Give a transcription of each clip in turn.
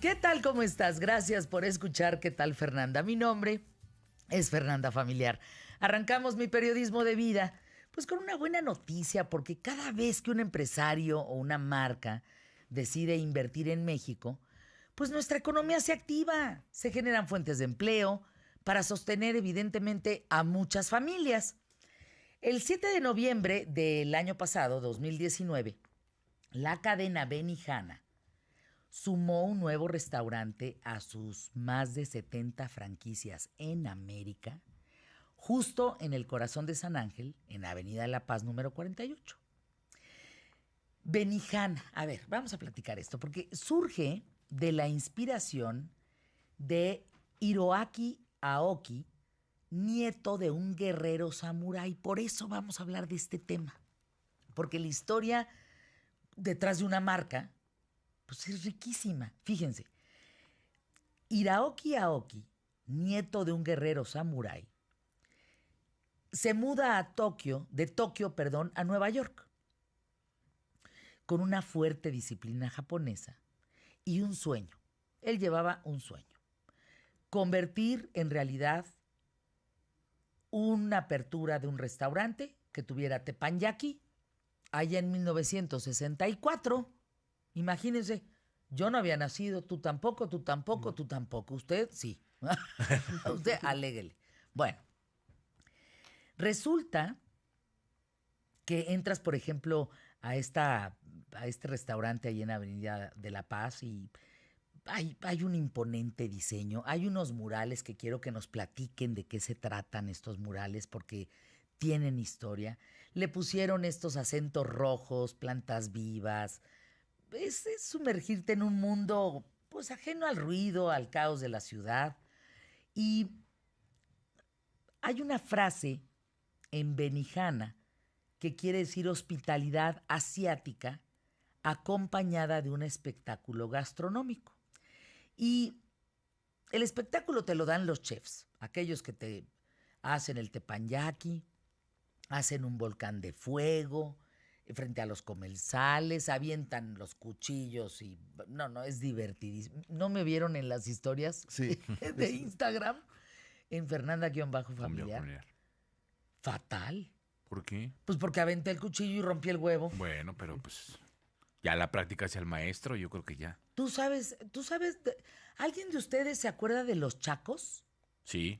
¿Qué tal? ¿Cómo estás? Gracias por escuchar. ¿Qué tal, Fernanda? Mi nombre es Fernanda Familiar. Arrancamos mi periodismo de vida pues con una buena noticia, porque cada vez que un empresario o una marca decide invertir en México, pues nuestra economía se activa, se generan fuentes de empleo para sostener evidentemente a muchas familias. El 7 de noviembre del año pasado, 2019, la cadena Benihana sumó un nuevo restaurante a sus más de 70 franquicias en América, justo en el corazón de San Ángel, en Avenida La Paz número 48. Benihana, a ver, vamos a platicar esto, porque surge de la inspiración de Hiroaki Aoki, nieto de un guerrero samurái. Por eso vamos a hablar de este tema, porque la historia detrás de una marca pues es riquísima. Fíjense, Hiroaki Aoki, nieto de un guerrero samurái, se muda a Tokio, a Nueva York, con una fuerte disciplina japonesa y un sueño. Él llevaba un sueño: convertir en realidad una apertura de un restaurante que tuviera teppanyaki allá en 1964. Imagínense, yo no había nacido, tú tampoco, tú tampoco, tú tampoco. Usted sí. Usted aléguele. Bueno, resulta que entras, por ejemplo, a este restaurante ahí en Avenida de La Paz y hay un imponente diseño. Hay unos murales que quiero que nos platiquen de qué se tratan estos murales, porque tienen historia. Le pusieron estos acentos rojos, plantas vivas. Es sumergirte en un mundo pues ajeno al ruido, al caos de la ciudad. Y hay una frase en Benihana que quiere decir hospitalidad asiática acompañada de un espectáculo gastronómico. Y el espectáculo te lo dan los chefs, aquellos que te hacen el teppanyaki, hacen un volcán de fuego frente a los comensales, avientan los cuchillos y no, es divertidísimo. ¿No me vieron en las historias Sí. de Instagram? En Fernanda-familiar. Fatal. ¿Por qué? Pues porque aventé el cuchillo y rompí el huevo. Bueno, pero pues ya la práctica hacia el maestro, yo creo que ya. Tú sabes, ¿alguien de ustedes se acuerda de los chacos? Sí,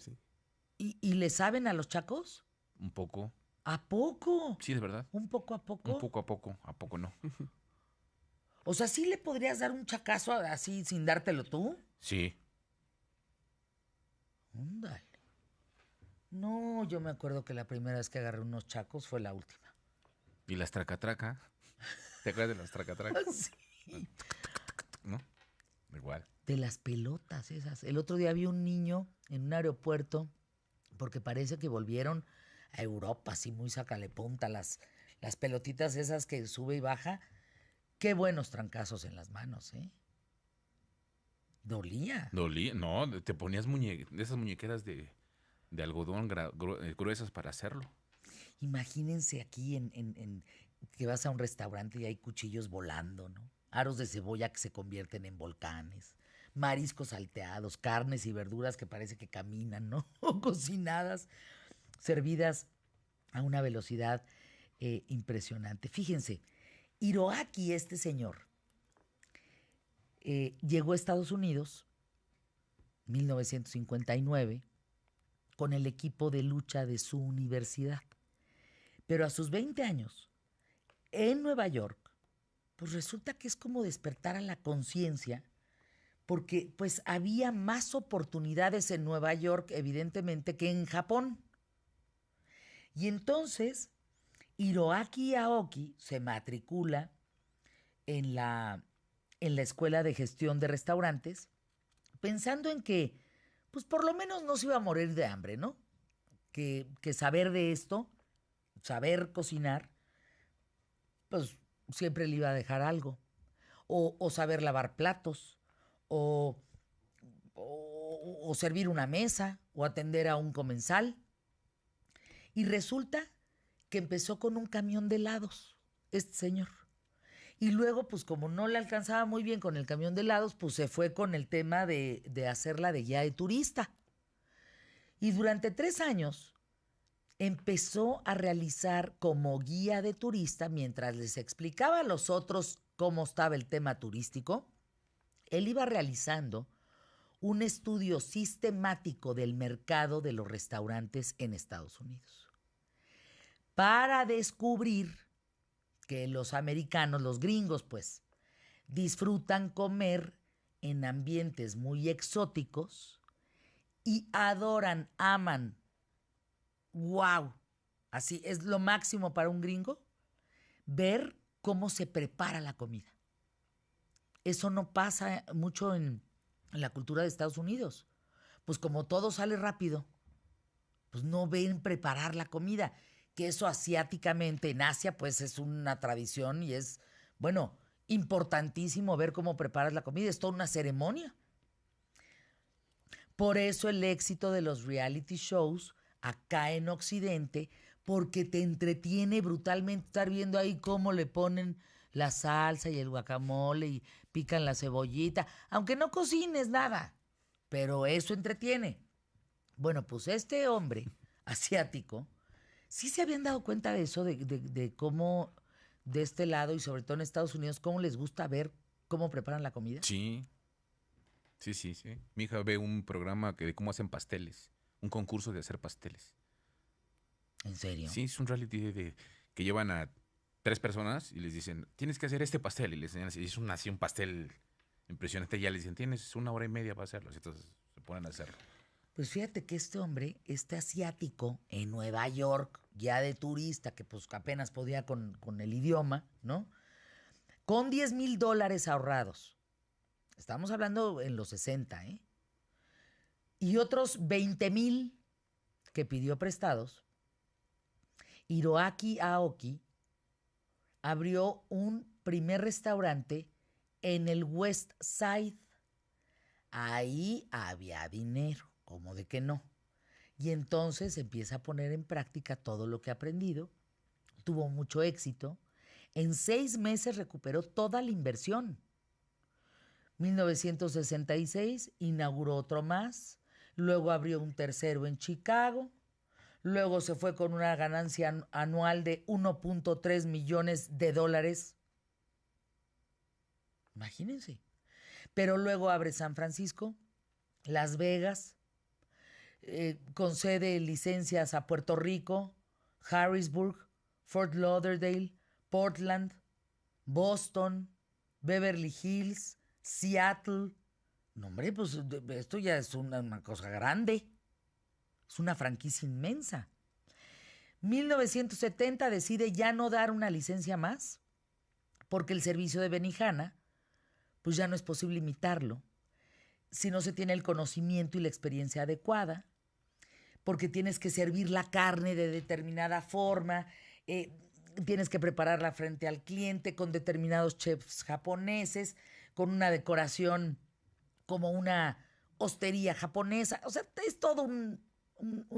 ¿Y le saben a los chacos? un poco. ¿A poco? Sí, de verdad. ¿Un poco a poco? Un poco a poco, a poco no. O sea, ¿sí le podrías dar un chacazo así sin dártelo tú? Sí. Ándale. No, yo me acuerdo que la primera vez que agarré unos chacos fue la última. ¿Y las tracatraca? ¿Te acuerdas de las tracatraca? Sí. ¿No? Igual. De las pelotas esas. El otro día vi un niño en un aeropuerto, porque parece que volvieron a Europa, así muy sacalepunta, las pelotitas esas que sube y baja. Qué buenos trancazos en las manos, ¿eh? Dolía. Dolía. No, te ponías de esas muñequeras de algodón gruesas para hacerlo. Imagínense aquí en que vas a un restaurante y hay cuchillos volando, ¿no? Aros de cebolla que se convierten en volcanes, mariscos salteados, carnes y verduras que parece que caminan, ¿no? O cocinadas, servidas a una velocidad impresionante. Fíjense, Hiroaki, este señor, llegó a Estados Unidos en 1959 con el equipo de lucha de su universidad. Pero a sus 20 años, en Nueva York, pues resulta que es como despertar a la conciencia, porque pues había más oportunidades en Nueva York, evidentemente, que en Japón. Y entonces, Hiroaki Aoki se matricula en la Escuela de Gestión de Restaurantes, pensando en que, pues por lo menos no se iba a morir de hambre, ¿no? Que saber de esto, saber cocinar, pues siempre le iba a dejar algo. O saber lavar platos, o servir una mesa, o atender a un comensal. Y resulta que empezó con un camión de helados, este señor. Y luego, pues como no le alcanzaba muy bien con el camión de helados, pues se fue con el tema de hacerla de guía de turista. Y durante 3 años empezó a realizar como guía de turista mientras les explicaba a los otros cómo estaba el tema turístico. Él iba realizando un estudio sistemático del mercado de los restaurantes en Estados Unidos para descubrir que los americanos, los gringos, pues, disfrutan comer en ambientes muy exóticos y adoran, aman. ¡Wow! Así es lo máximo para un gringo ver cómo se prepara la comida. Eso no pasa mucho en la cultura de Estados Unidos. Pues como todo sale rápido, pues no ven preparar la comida. Que eso asiáticamente en Asia pues es una tradición y es, bueno, importantísimo ver cómo preparas la comida. Es toda una ceremonia. Por eso el éxito de los reality shows acá en Occidente, porque te entretiene brutalmente estar viendo ahí cómo le ponen la salsa y el guacamole y pican la cebollita, aunque no cocines nada, pero eso entretiene. Bueno, pues este hombre asiático, sí se habían dado cuenta de eso, de cómo de este lado y sobre todo en Estados Unidos, cómo les gusta ver cómo preparan la comida. Sí, sí, sí, sí. Mi hija ve un programa de cómo hacen pasteles, un concurso de hacer pasteles. ¿En serio? Sí, es un reality que llevan a 3 personas y les dicen, tienes que hacer este pastel. Y les enseñan así, así un pastel impresionante. Y ya les dicen, tienes 1 hora y media para hacerlo. Entonces se ponen a hacerlo. Pues fíjate que este hombre, este asiático, en Nueva York, ya de turista, que pues apenas podía con el idioma, ¿no? Con $10,000 ahorrados. Estamos hablando en los 60, ¿eh? Y otros 20,000 que pidió prestados. Hiroaki Aoki abrió un primer restaurante en el West Side. Ahí había dinero, como de que no. Y entonces empieza a poner en práctica todo lo que ha aprendido. Tuvo mucho éxito. En 6 meses recuperó toda la inversión. 1966 inauguró otro más. Luego abrió un tercero en Chicago. Luego se fue con una ganancia anual de $1.3 millones. Imagínense. Pero luego abre San Francisco, Las Vegas, concede licencias a Puerto Rico, Harrisburg, Fort Lauderdale, Portland, Boston, Beverly Hills, Seattle. No, hombre, pues esto ya es una cosa grande. Es una franquicia inmensa. 1970 decide ya no dar una licencia más porque el servicio de Benihana pues ya no es posible imitarlo si no se tiene el conocimiento y la experiencia adecuada, porque tienes que servir la carne de determinada forma, tienes que prepararla frente al cliente con determinados chefs japoneses, con una decoración como una hostería japonesa. O sea, es todo un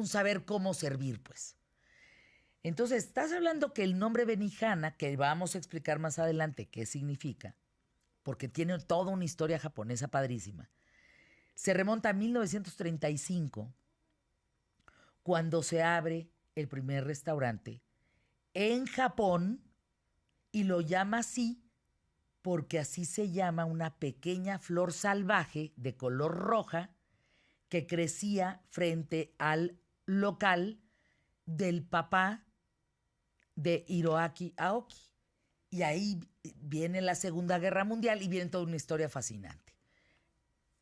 saber cómo servir, pues. Entonces, estás hablando que el nombre Benihana, que vamos a explicar más adelante qué significa, porque tiene toda una historia japonesa padrísima, se remonta a 1935, cuando se abre el primer restaurante en Japón, y lo llama así porque así se llama una pequeña flor salvaje de color roja que crecía frente al local del papá de Hiroaki Aoki. Y ahí viene la Segunda Guerra Mundial y viene toda una historia fascinante.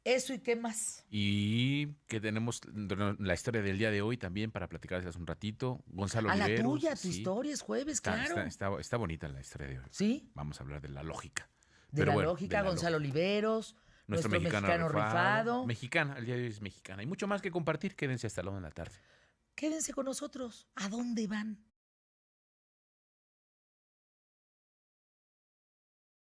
Eso y qué más. Y que tenemos la historia del día de hoy también para platicarles un ratito. Gonzalo A la Oliveros. tuya, tu sí. historia es jueves, claro. Está bonita la historia de hoy. ¿Sí? Vamos a hablar de la lógica. De Pero la bueno, lógica, de la Gonzalo lógica. Oliveros, nuestro mexicano rifado. Mexicana, el día de hoy es mexicana. Hay mucho más que compartir. Quédense hasta la 1 de la tarde. Quédense con nosotros. ¿A dónde van?